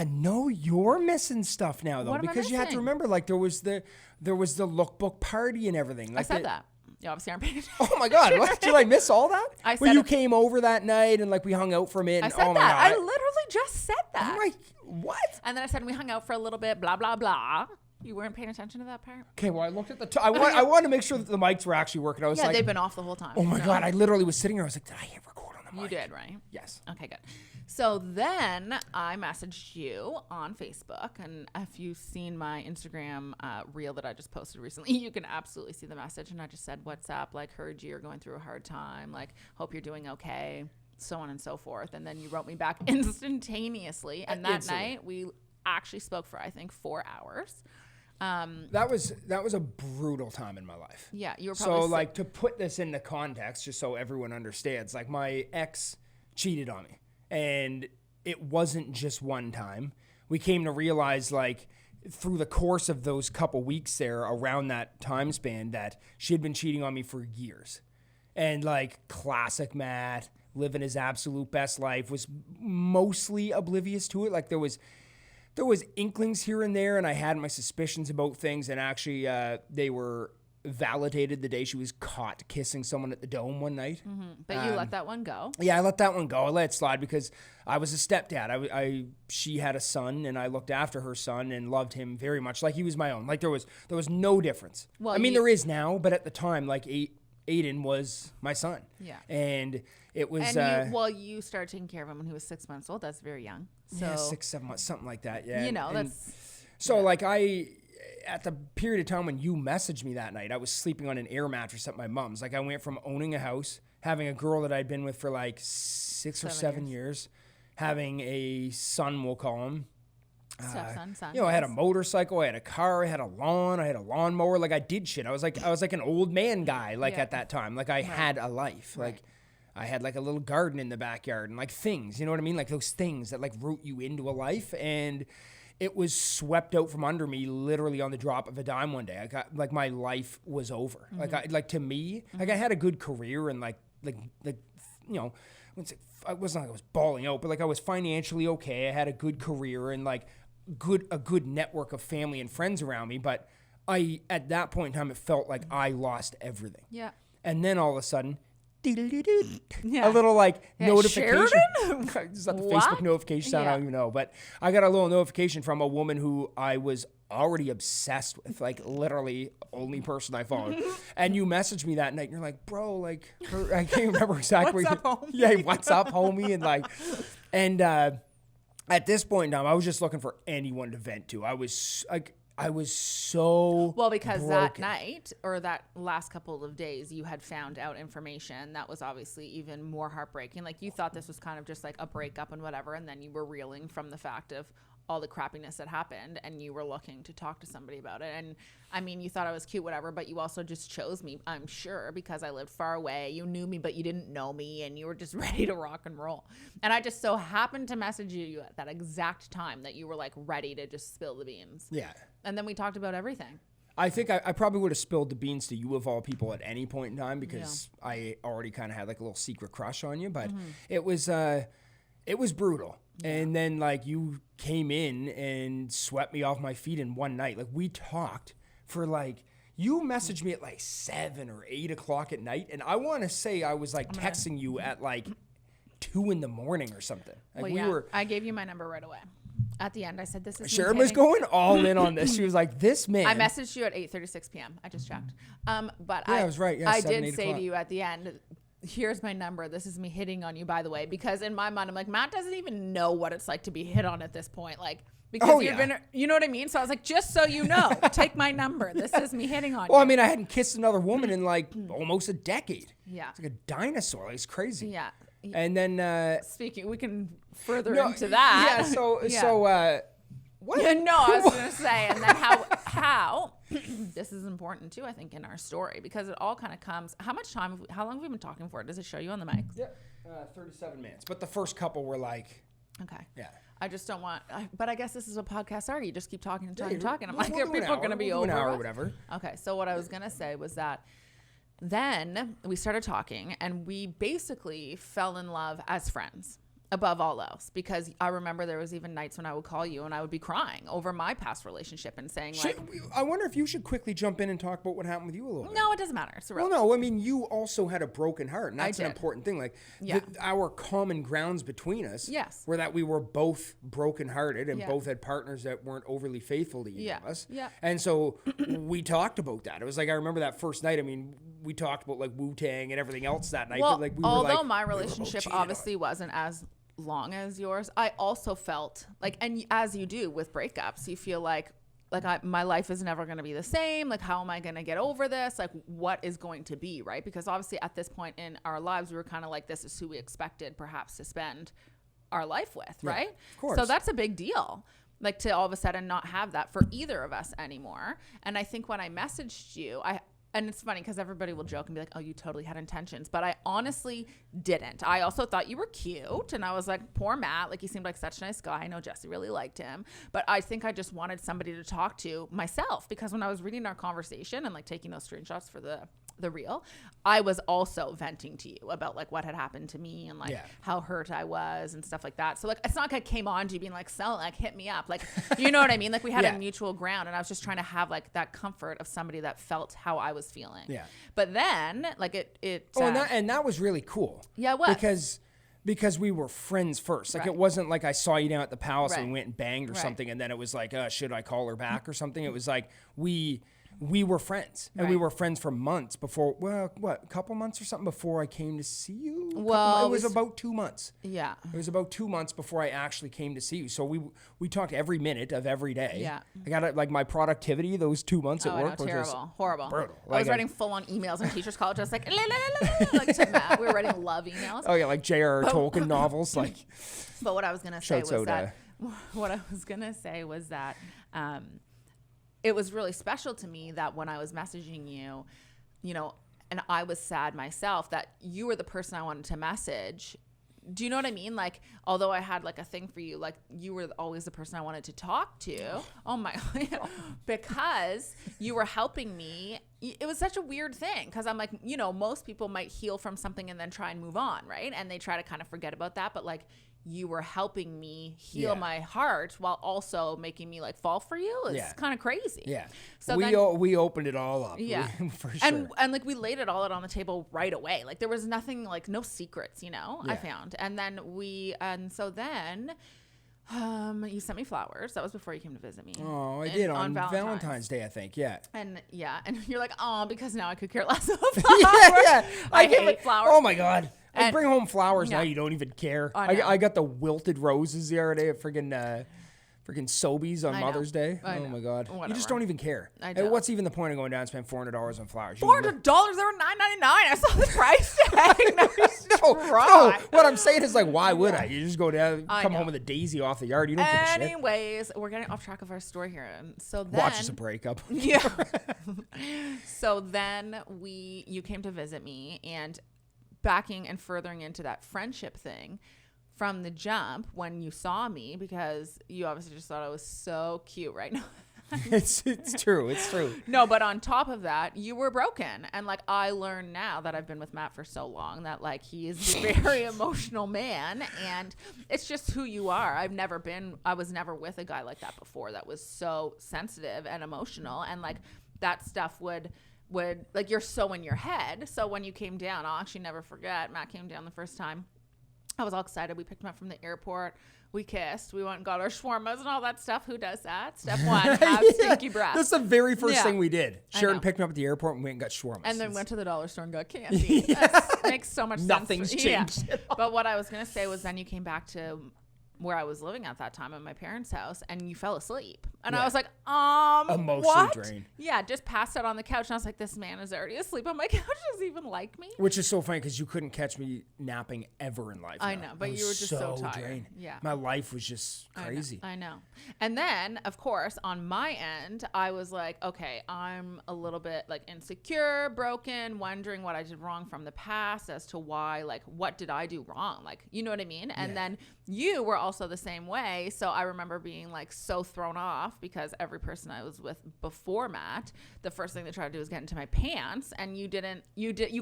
No, you're missing stuff now, though, What am I because you have to missing? remember, like, there was the lookbook party and everything. Like I said that. You obviously aren't paying attention. Oh my God! What? Did I miss all that? I When said you it- came over that night and like we hung out for a minute. I And, said oh my that. I God! literally just said that. Oh my, what? And then I said we hung out for a little bit, blah, blah, blah. You weren't paying attention to that part? Okay, well I looked at the. I wanted to make sure that the mics were actually working. I was Yeah, like, they've been off the whole time. oh my No. God! I literally was sitting here. I was like, did I hit record on the mic? You did, right? Yes. Okay, good. So then I messaged you on Facebook, and if you've seen my Instagram reel that I just posted recently, you can absolutely see the message. And I just said, what's up? Like, heard you're going through a hard time. Like, hope you're doing okay, so on and so forth. And then you wrote me back instantaneously. And that Instantly. night, we actually spoke for, I think, 4 hours. That was a brutal time in my life. Yeah, you were probably So like to put this into context, just so everyone understands, like my ex cheated on me, and it wasn't just one time. We came to realize, like, through the course of those couple weeks there around that time span, that she had been cheating on me for years. And like classic Matt, living his absolute best life, was mostly oblivious to it. Like there was inklings here and there, and I had my suspicions about things, and actually they were validated the day she was caught kissing someone at the Dome one night. But you let that one go. Yeah, I let that one go. I let it slide because I was a stepdad. She had a son, and I looked after her son and loved him very much, like he was my own. Like there was no difference. Well, I mean, you- there is now, but at the time, like Aiden was my son. Yeah. And it was And you started taking care of him when he was 6 months old. That's very young. So, yeah, 6, 7 months, something like that. Yeah, you know, And that's so like at the period of time when you messaged me that night, I was sleeping on an air mattress at my mom's. Like I went from owning a house, having a girl that I'd been with for like 6 or 7 years, having a son, we'll call him. stepson, son. You know, I had a yes. motorcycle, I had a car, I had a lawn, I had a lawnmower. Like I did shit. I was like an old man guy. Like Yeah. at that time, like I had a life. Like I had like a little garden in the backyard and like things. You know what I mean? Like those things that like root you into a life. And it was swept out from under me literally on the drop of a dime one day. I got like my life was over. Like to me, like I had a good career and like you know, I wasn't like I was balling out, but like I was financially okay. I had a good career and like a good network of family and friends around me. But at that point in time, it felt like I lost everything. Yeah. And then all of a sudden, Yeah. a little like Yeah, notification. Sheridan? It's not the What? Facebook notification sound, I Yeah. don't even know. But I got a little notification from a woman who I was already obsessed with, like literally only person I followed. And you messaged me that night and you're like, bro, like I can't remember exactly. What's up, homie? Yeah, what's up, homie? And at this point in time, I was just looking for anyone to vent to. I was like, I was so Well, because that broken. night or that last couple of days, you had found out information that was obviously even more heartbreaking. Like you thought this was kind of just like a breakup and whatever, and then you were reeling from the fact of all the crappiness that happened, and you were looking to talk to somebody about it. And I mean, you thought I was cute, whatever, but you also just chose me, I'm sure, because I lived far away. You knew me, but you didn't know me, and you were just ready to rock and roll. And I just so happened to message you at that exact time that you were like ready to just spill the beans. Yeah. And then we talked about everything. I think I probably would have spilled the beans to you of all people at any point in time because I already kind of had like a little secret crush on you, but it was brutal. Yeah. And then like you came in and swept me off my feet in one night. Like we talked for like, you messaged me at like 7 or 8 o'clock at night. And I want to say I was like texting you at like 2 in the morning or something. Like I gave you my number right away. At the end, I said, this is Sharon was going all in on this. She was like, this man. I messaged you at 8:36 p.m. I just checked. But I was right. Yeah, I 7, did say o'clock. to you at the end, here's my number. This is me hitting on you, by the way, because in my mind, I'm like, Matt doesn't even know what it's like to be hit on at this point. Like, because you've been, you know what I mean? So I was like, just so you know, take my number. This is me hitting on you. Well, I mean, I hadn't kissed another woman in like almost a decade. Yeah. It's like a dinosaur. Like, it's crazy. Yeah. And then, speaking, we can further into that. Yeah. So, what? Yeah, no, I was going to say, and then how this is important too, I think, in our story, because it all kind of comes, how long have we been talking for? Does it show you on the mic? Yeah, 37 minutes. But the first couple were like, okay. Yeah. I just don't want, but I guess this is a podcast already. You just keep talking and talking. I'm like, we'll are people going to be over an hour us? or whatever. Okay, so what I was going to say was that then we started talking, and we basically fell in love as friends. Above all else, because I remember there was even nights when I would call you and I would be crying over my past relationship and saying I wonder if you should quickly jump in and talk about what happened with you a little bit. No, it doesn't matter. It's well, no, I mean, you also had a broken heart, and that's an did. important thing. Like, Yeah. our common grounds between us were that we were both brokenhearted and both had partners that weren't overly faithful to either of us. Yeah. And so we talked about that. It was like, I remember that first night. I mean, we talked about like Wu-Tang and everything else that night. Well, but like, we although were like, my relationship obviously wasn't as long as yours, I also felt like, and as you do with breakups, you feel like my life is never going to be the same. Like, how am I going to get over this? Like, what is going to be, right? Because obviously at this point in our lives, we were kind of like, this is who we expected perhaps to spend our life with, right? Of course. So that's a big deal. Like, to all of a sudden not have that for either of us anymore. And I think when I messaged you, and it's funny because everybody will joke and be like, oh, you totally had intentions. But I honestly didn't. I also thought you were cute. And I was like, poor Matt. Like, he seemed like such a nice guy. I know Jesse really liked him. But I think I just wanted somebody to talk to myself. Because when I was reading our conversation and like taking those screenshots for the reel, I was also venting to you about like what had happened to me and like how hurt I was and stuff like that. So like, it's not like I came on to you being like, hit me up. Like, you know what I mean? Like, we had a mutual ground, and I was just trying to have like that comfort of somebody that felt how I was feeling. Yeah. But then like it and that was really cool. Yeah, it was. Because we were friends first. Like, Right. it wasn't like I saw you down at the palace and Right. we went and banged or Right. something, and then it was like, should I call her back or something? It was like we were friends, and we Right. were friends for months before. Well, a couple months or something before I came to see you. Well, it was about 2 months. Yeah. It was about 2 months before I actually came to see you. So we talked every minute of every day. Yeah. I got like my productivity those 2 months at I work know, was just terrible, horrible. brutal. I was Like, writing full-on emails in teachers' college. I was like, la, la, la, la, la, like to Matt. We were writing love emails. oh yeah, like J.R.R. Tolkien novels. Like, But what I was gonna say Shouts was out, that it was really special to me that when I was messaging you, you know, and I was sad myself, that you were the person I wanted to message. Do you know what I mean? Like, although I had like a thing for you, like you were always the person I wanted to talk to. Oh my, because you were helping me. It was such a weird thing because I'm like, you know, most people might heal from something and then try and move on, right? And they try to kind of forget about that. But like, you were helping me heal my heart while also making me like fall for you. It's kind of crazy. yeah. So we opened it all up. Yeah. For sure. And like we laid it all out on the table right away. Like there was nothing, like no secrets, you know, I found. And then so then you sent me flowers. That was before you came to visit me. Oh, I did on Valentine's Day, I think. Yeah. And you're like, oh, because now I could care less about flowers. yeah. I hate flowers. Oh my God. I And- bring home flowers now. Yeah. You don't even care. I know. I got the wilted roses the other day at friggin' freaking Sobeys on I know. Mother's Day. I Oh know. my God. You Whatever. just don't even care. I And don't. what's even the point of going down and spending $400 on flowers? You $400. They were $9.99. I saw the price tag. No, Try. what I'm saying is like, why would I? You just go down, I come know. home with a daisy off the yard. You don't give a shit. Anyways, we're getting off track of our story here. And so then, Watch us a breakup. yeah. So then you came to visit me, and backing and furthering into that friendship thing from the jump when you saw me, because you obviously just thought I was so cute right now. It's true. It's true. No, but on top of that, you were broken. And like, I learned now that I've been with Matt for so long that like he is a very emotional man, and it's just who you are. I was never with a guy like that before that was so sensitive and emotional, and like that stuff would like, you're so in your head. So when you came down, I'll actually never forget, Matt came down the first time. I was all excited. We picked him up from the airport. We kissed. We went and got our shawarmas and all that stuff. Who does that? Step one, have stinky breath. That's the very first Yeah. thing we did. Sheridan know. picked me up at the airport and we went and got shawarmas. And then went to the dollar store and got candy. That makes so much sense. Nothing's changed. Yeah. But what I was going to say was then you came back to where I was living at that time at my parents' house, and you fell asleep. And Yeah. I was like, Emotionally what? drained. Yeah, just passed out on the couch. And I was like, this man is already asleep on my couch. Does he even like me? Which is so funny because you couldn't catch me napping ever in life. I now. know, but I was you were just so tired. drained. Yeah. My life was just crazy. I know. And then, of course, on my end, I was like, okay, I'm a little bit like insecure, broken, wondering what I did wrong from the past as to why, like, what did I do wrong? Like, you know what I mean? And Yeah. then you were also the same way. So I remember being like so thrown off because every person I was with before Matt, the first thing they tried to do was get into my pants, and you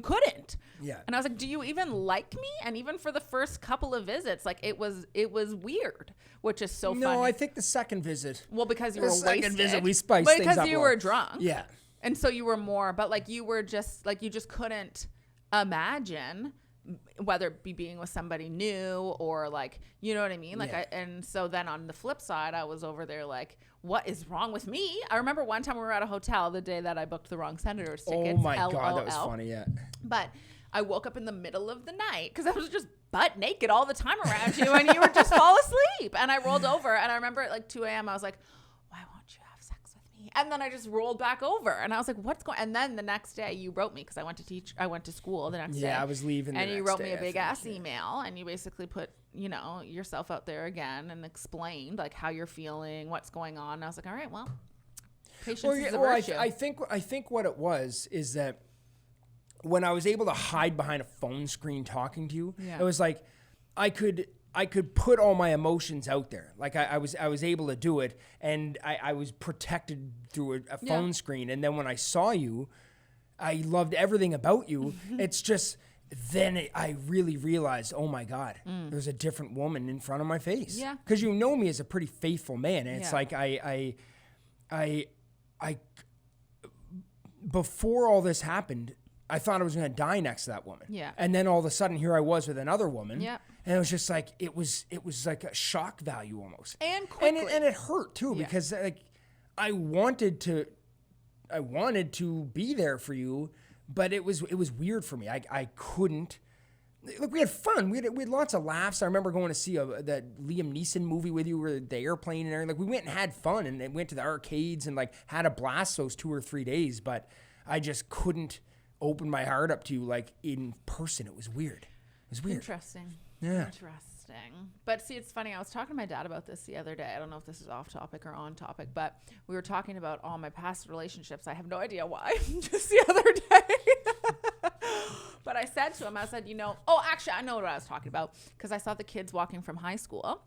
couldn't. Yeah. And I was like, do you even like me? And even for the first couple of visits, like it was weird, which is so funny. No, I think the second visit. Well, because you The were second wasted. visit, we spiced but things because up you a were lot. drunk. Yeah. And so you were more, but like you were just like, you just couldn't imagine whether it be being with somebody new or like, you know what I mean? Like, Yeah. and so then on the flip side, I was over there like, what is wrong with me? I remember one time we were at a hotel the day that I booked the wrong Senators tickets. Oh my God, that was LOL. funny. Yeah. But I woke up in the middle of the night because I was just butt naked all the time around you, and you would just fall asleep. And I rolled over, and I remember at like 2 a.m. I was like, why won't you have sex with me? And then I just rolled back over, and I was like, what's going on? And then the next day you wrote me because I went to school the next day. Yeah, I was leaving the And you next wrote day, me a I big think, ass yeah. email, and you basically put, you know, yourself out there again and explained like how you're feeling, what's going on. And I was like, all right, well, patience is a virtue. I think what it was is that when I was able to hide behind a phone screen talking to you, Yeah. it was like I could put all my emotions out there. Like I was able to do it, and I was protected through a phone Yeah. screen. And then when I saw you, I loved everything about you. It's just then I really realized, oh my God, there's a different woman in front of my face. Yeah. Because you know me as a pretty faithful man, and it's Yeah. like I before all this happened, I thought I was going to die next to that woman. Yeah. And then all of a sudden, here I was with another woman. Yeah. And it was just like it was like a shock value almost. And quickly. And it hurt too Yeah. because like I wanted to be there for you, but it was weird for me. I couldn't. Look, we had fun. We had lots of laughs. I remember going to see that Liam Neeson movie with you, where the airplane and everything. Like we went and had fun and went to the arcades and like had a blast those 2 or 3 days. But I just couldn't open my heart up to you like in person. It was weird. It was weird. Interesting. Yeah. Interesting. But see, it's funny. I was talking to my dad about this the other day. I don't know if this is off topic or on topic, but we were talking about all my past relationships. I have no idea why. Just the other day. But I said to him, I said, actually, I know what I was talking about because I saw the kids walking from high school.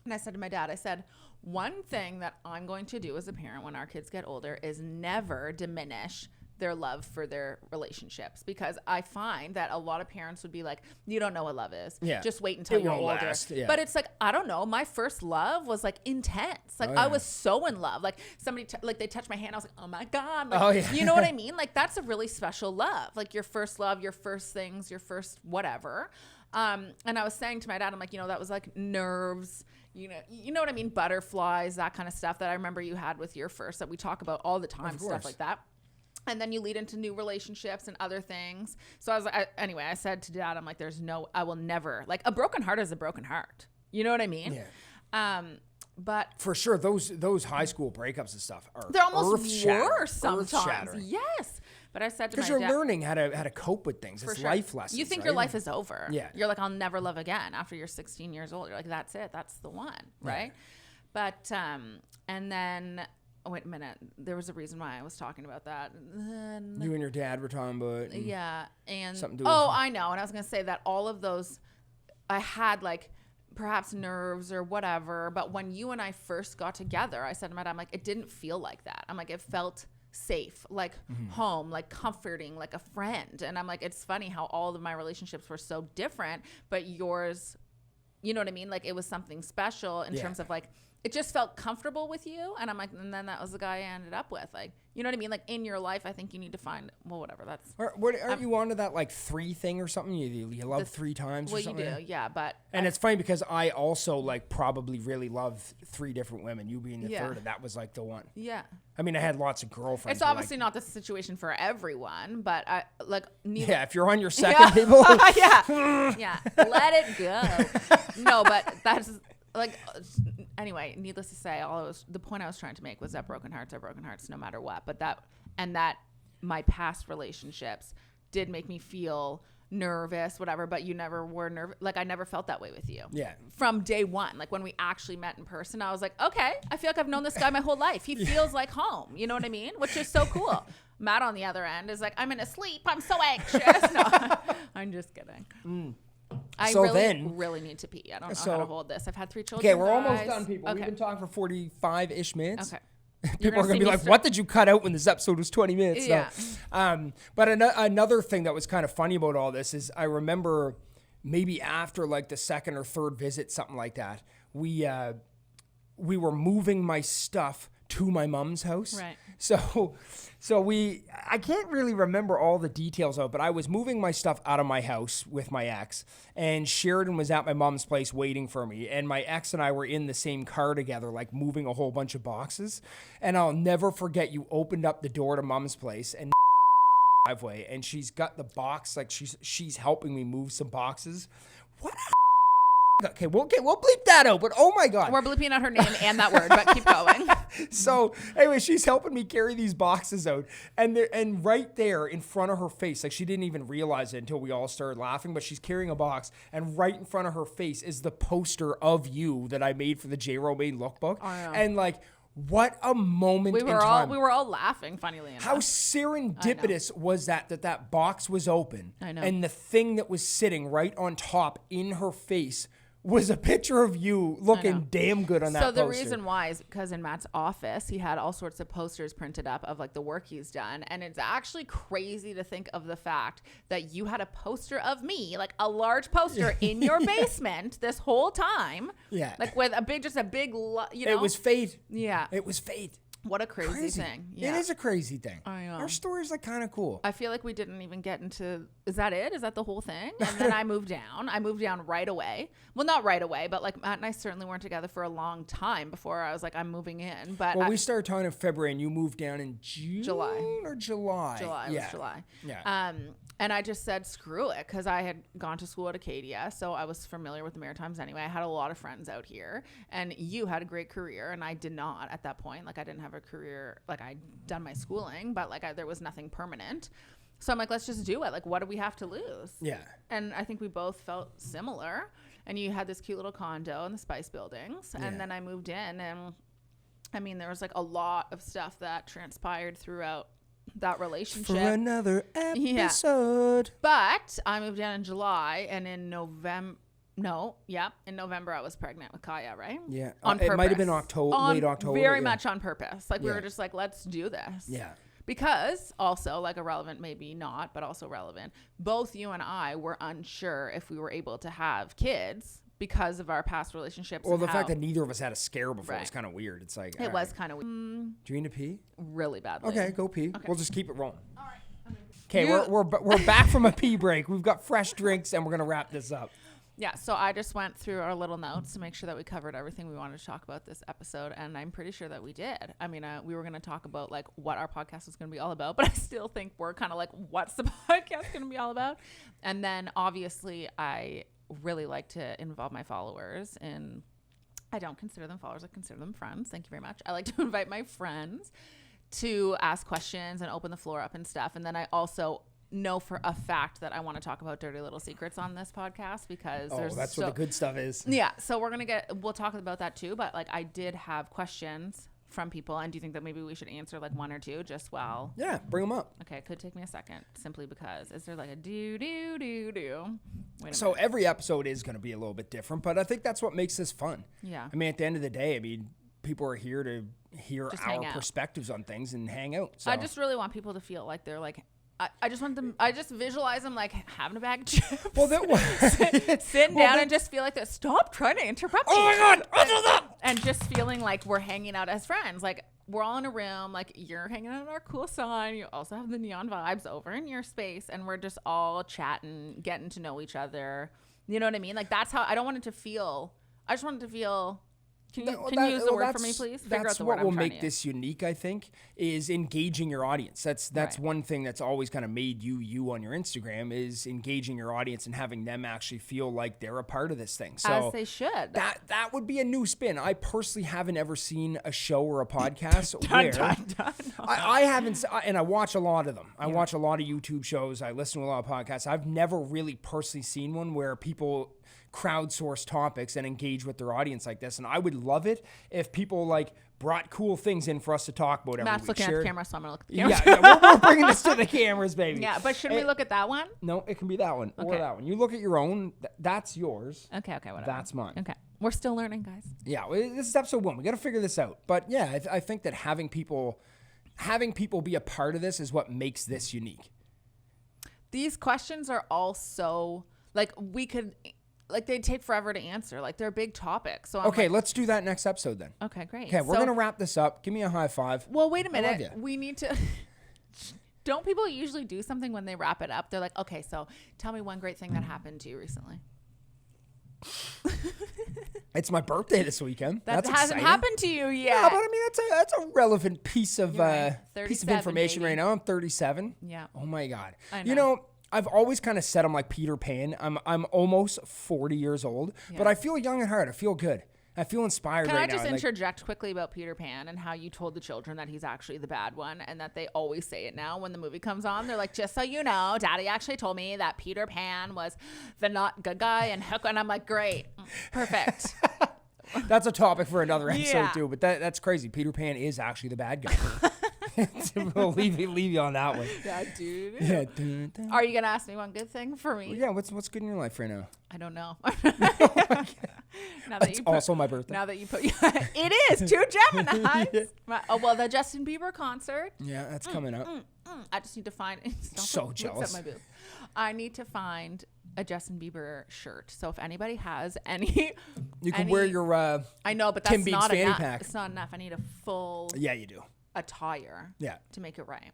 And I said to my dad, I said, one thing that I'm going to do as a parent when our kids get older is never diminish their love for their relationships, because I find that a lot of parents would be like, you don't know what love is. Yeah. Just wait until It you're won't older. last, yeah. But it's like, I don't know. My first love was like intense. Like Oh, I yeah. was so in love. Like somebody, like they touched my hand. I was like, oh my God. Like, Oh, yeah. You know what I mean? Like that's a really special love. Like your first love, your first things, your first whatever. And I was saying to my dad, I'm like, that was like nerves, you know what I mean? Butterflies, that kind of stuff that I remember you had with your first that we talk about all the time, Of stuff course. like that. And then you lead into new relationships and other things. So I was like, anyway, I said to Dad, I'm like, I will never, like a broken heart is a broken heart. You know what I mean? Yeah. But for sure, those high school breakups and stuff are they're almost earth-shattering, worse sometimes. earth-shattering. Yes. But I said to my Because you're dad, learning how to cope with things. It's life lessons. you think right? your life is over. Yeah. You're like, I'll never love again after you're 16 years old. You're like, that's it. That's the one. Right. But, and then, oh, wait a minute. There was a reason why I was talking about that. You and your dad were talking about. Yeah. And, something to do oh, with I know. And I was going to say that all of those, I had like, perhaps nerves or whatever. But when you and I first got together, I said to my dad, I'm like, it didn't feel like that. I'm like, it felt safe, like home, like comforting, like a friend. And I'm like, it's funny how all of my relationships were so different, but yours, you know what I mean? Like it was something special in terms of like, it just felt comfortable with you. And I'm like, and then that was the guy I ended up with. Like, you know what I mean? Like in your life, I think you need to find, well, whatever. That's. Aren't you onto that like 3 thing or something? You love 3 times or something? Well, you do, yeah. But. And it's funny because I also like probably really love 3 different women, you being the third, and that was like the one. Yeah. I mean, I had lots of girlfriends. It's obviously not the situation for everyone, but I like. Yeah, if you're on your second, people. yeah. Let it go. No, but that's like. Anyway, needless to say, the point I was trying to make was that broken hearts are broken hearts no matter what. But that my past relationships did make me feel nervous, whatever, but you never were nervous. Like I never felt that way with you. Yeah. From day one, like when we actually met in person, I was like, okay, I feel like I've known this guy my whole life. He feels like home. You know what I mean? Which is so cool. Matt on the other end is like, I'm in a sleep. I'm so anxious. No, I'm just kidding. I really need to pee. I don't know how to hold this. I've had 3 children. Okay, we're almost done, people. Okay. We've been talking for 45-ish minutes. Okay. People are going to be like, what did you cut out when this episode was 20 minutes? Yeah. No. But another thing that was kind of funny about all this is I remember maybe after like the 2nd or 3rd visit, something like that, we were moving my stuff to my mom's house. Right. So I can't really remember all the details of it, but I was moving my stuff out of my house with my ex, and Sheridan was at my mom's place waiting for me, and my ex and I were in the same car together, like moving a whole bunch of boxes. And I'll never forget, you opened up the door to mom's place and driveway, and she's got the box, like she's helping me move some boxes. What Okay, we'll bleep that out, but oh my God. We're bleeping out her name and that word, but keep going. So anyway, she's helping me carry these boxes out, and right there in front of her face, like she didn't even realize it until we all started laughing, but she's carrying a box, and right in front of her face is the poster of you that I made for the J. Romaine lookbook. Oh, yeah. And like, what a moment in time. We were all laughing, funnily enough. How serendipitous was that box was open. I know. And the thing that was sitting right on top in her face was a picture of you looking damn good on that poster. So the reason why is because in Matt's office, he had all sorts of posters printed up of like the work he's done. And it's actually crazy to think of the fact that you had a poster of me, like a large poster in your basement this whole time. Yeah. Like with a big, you know. It was fate. Yeah. It was fate. What a crazy thing. Yeah. It is a crazy thing. I know. Our story's like kind of cool. I feel like we didn't even get into, is that it? Is that the whole thing? And then I moved down. I moved down right away. Well, not right away, but like Matt and I certainly weren't together for a long time before I was like, I'm moving in. But we started talking in February and you moved down in July. July. It was July. Yeah. And I just said, screw it, because I had gone to school at Acadia, so I was familiar with the Maritimes anyway. I had a lot of friends out here, and you had a great career, and I did not at that point. Like, I didn't have a career. Like, I'd done my schooling, but, like, there was nothing permanent. So I'm like, let's just do it. Like, what do we have to lose? Yeah. And I think we both felt similar. And you had this cute little condo in the Spice Buildings, and then I moved in, and, I mean, there was, like, a lot of stuff that transpired throughout that relationship. For another episode. Yeah. But I moved in July, and in November I was pregnant with Kaya, right? Yeah. On purpose. It might have been late October. Very much on purpose. Like we were just like, let's do this. Yeah. Because also, like irrelevant, maybe not, but also relevant, both you and I were unsure if we were able to have kids because of our past relationships. Well, the fact that neither of us had a scare before was kind of weird. It's like, it was kind of weird. Do you need to pee? Really badly. Okay, go pee. Okay. We'll just keep it rolling. All right. Okay, we're back from a pee break. We've got fresh drinks, and we're going to wrap this up. Yeah, so I just went through our little notes to make sure that we covered everything we wanted to talk about this episode, and I'm pretty sure that we did. I mean, we were going to talk about, like, what our podcast was going to be all about, but I still think we're kind of like, what's the podcast going to be all about? And then, obviously, I really like to involve my followers in I don't consider them followers. I consider them friends. Thank you very much. I like to invite my friends to ask questions and open the floor up and stuff. And then I also know for a fact that I want to talk about dirty little secrets on this podcast because that's where the good stuff is. Yeah. So we'll talk about that too. But like I did have questions from people. And do you think that maybe we should answer like one or two just well? Yeah, bring them up. Okay. It could take me a second simply because is there like a do? So every episode is going to be a little bit different, but I think that's what makes this fun. Yeah. I mean, at the end of the day, people are here to hear Just our perspectives on things and hang out. So I just really want people to feel like they're like, I just visualize them like having a bag of chips. Well, sitting down and just feel like that. Stop trying to interrupt me. Oh my God. And just feeling like we're hanging out as friends. Like we're all in a room, like you're hanging out in our cool sun. You also have the neon vibes over in your space. And we're just all chatting, getting to know each other. You know what I mean? Like that's how I don't want it to feel. I just want it to feel. Can you use the word for me, please? That's what will make this unique, I think, is engaging your audience. That's right. One thing that's always kind of made you on your Instagram is engaging your audience and having them actually feel like they're a part of this thing. So as they should. That would be a new spin. I personally haven't ever seen a show or a podcast I haven't, and I watch a lot of them. I watch a lot of YouTube shows. I listen to a lot of podcasts. I've never really personally seen one where people crowdsource topics and engage with their audience like this. And I would love it if people like brought cool things in for us to talk about every Matt's week. looking at the camera, so I'm going to look at the camera. Yeah, we're bringing this to the cameras, baby. Yeah, but should we look at that one? No, it can be that one or that one. You look at your own. That's yours. Okay, whatever. That's mine. Okay. We're still learning, guys. Yeah, this is episode 1. We got to figure this out. But yeah, I think that having people be a part of this is what makes this unique. These questions are all so, like, they'd take forever to answer. Like, they're big topics. So let's do that next episode then. Okay, great. Okay, we're going to wrap this up. Give me a high five. Well, wait a minute. We need to... Don't people usually do something when they wrap it up? They're like, okay, so tell me one great thing that happened to you recently. It's my birthday this weekend. That hasn't happened to you yet. Yeah, but I mean, that's a relevant piece of information baby. right now. I'm 37. Yeah. Oh my God. I know. You know, I've always kind of said I'm like Peter Pan. I'm almost 40 years old, but I feel young at heart. I feel good. I feel inspired right now. Can I just interject quickly about Peter Pan and how you told the children that he's actually the bad one and that they always say it now when the movie comes on? They're like, just so you know, Daddy actually told me that Peter Pan was the not good guy and Hook. And I'm like, great. Perfect. That's a topic for another episode too, but that's crazy. Peter Pan is actually the bad guy. We'll leave you on that one. Yeah, dude. Yeah. Are you gonna ask me one good thing for me? Well, yeah. What's good in your life right now? I don't know. It's also my birthday. Now that you put, it is 2 Geminis. Well, the Justin Bieber concert. Yeah, that's coming up. I just need to find. So jealous. My boob. I need to find a Justin Bieber shirt. So if anybody has any, you can wear your. I know, but Tim that's Beats not fanny enough. pack. It's not enough. I need a full. Yeah, you do. Attire. Yeah. To make it right.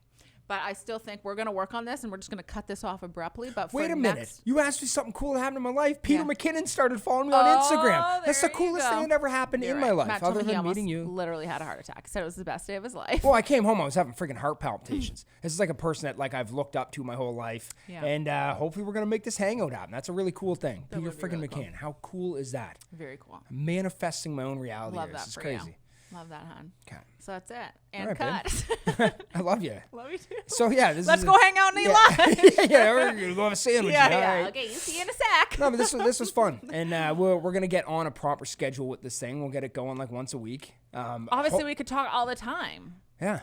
But I still think we're going to work on this and we're just going to cut this off abruptly. But wait a minute. You asked me something cool that happened in my life. Peter McKinnon started following me on Instagram. That's the coolest thing that ever happened in my life, Matt other than meeting you. Literally had a heart attack. Said it was the best day of his life. Well, I came home. I was having freaking heart palpitations. This is like a person that like I've looked up to my whole life. Yeah. And hopefully we're going to make this hangout happen. That's a really cool thing. That Peter freaking really McKinnon. Cool. How cool is that? Very cool. Manifesting my own reality. Love that It's for crazy. You. Love that, hon. Okay. So that's it. And right, cut. I love you. Love you too. So yeah, let's go hang out in the lot. Yeah, we're gonna go have a sandwich. Yeah. Right. Okay, you see you in a sec. No, but this was fun, and we're gonna get on a proper schedule with this thing. We'll get it going like once a week. Obviously, we could talk all the time. Yeah.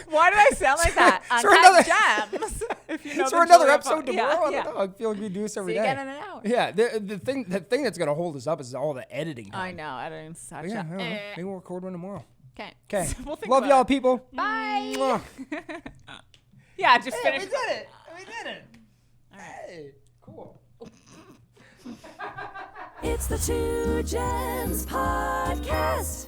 Why did I sound like that? Uncut gems. If you know for another episode tomorrow. I don't know. I feel like we do this every day. Get in an hour. Yeah. The thing that's gonna hold us up is all the editing time. I know. Editing's such a. Maybe we'll record one tomorrow. Okay. Okay. We'll love y'all, people. Bye. Yeah. Just finish. We did it. We did it. All right. Hey, cool. It's the 2 Gems Podcast.